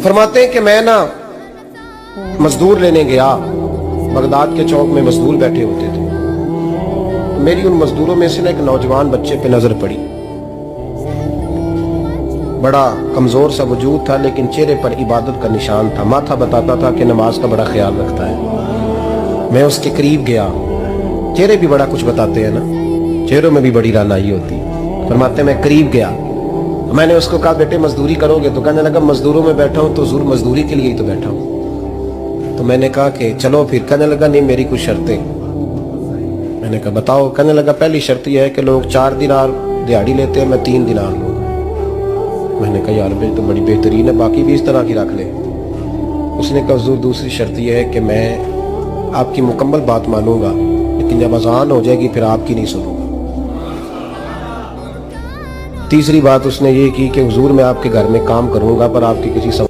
فرماتے ہیں کہ میں نا مزدور لینے گیا، بغداد کے چوک میں مزدور بیٹھے ہوتے تھے، میری ان مزدوروں میں سے نا ایک نوجوان بچے پہ نظر پڑی، بڑا کمزور سا وجود تھا لیکن چہرے پر عبادت کا نشان تھا، ماتھا بتاتا تھا کہ نماز کا بڑا خیال رکھتا ہے۔ میں اس کے قریب گیا، چہرے بھی بڑا کچھ بتاتے ہیں نا، چہروں میں بھی بڑی رانائی ہوتی ہے۔ فرماتے ہیں میں قریب گیا، میں نے اس کو کہا بیٹے مزدوری کرو گے؟ تو کہنے لگا مزدوروں میں بیٹھا ہوں تو ضرور مزدوری کے لیے ہی تو بیٹھا ہوں۔ تو میں نے کہا کہ چلو پھر، کہنے لگا نہیں میری کچھ شرطیں۔ میں نے کہا بتاؤ؟ کہنے لگا پہلی شرط یہ ہے کہ لوگ 4 دینار دیہاڑی لیتے ہیں، میں 3 دینار لوں گا۔ میں نے کہا یار بھائی تو بڑی بہترین ہے، باقی بھی اس طرح کی رکھ لے۔ اس نے کہا حضور دوسری شرط یہ ہے کہ میں آپ کی مکمل بات مانوں گا لیکن جب اذان ہو جائے گی پھر آپ کی نہیں سنوں گا۔ تیسری بات اس نے یہ کی کہ حضور میں آپ کے گھر میں کام کروں گا پر آپ کی کسی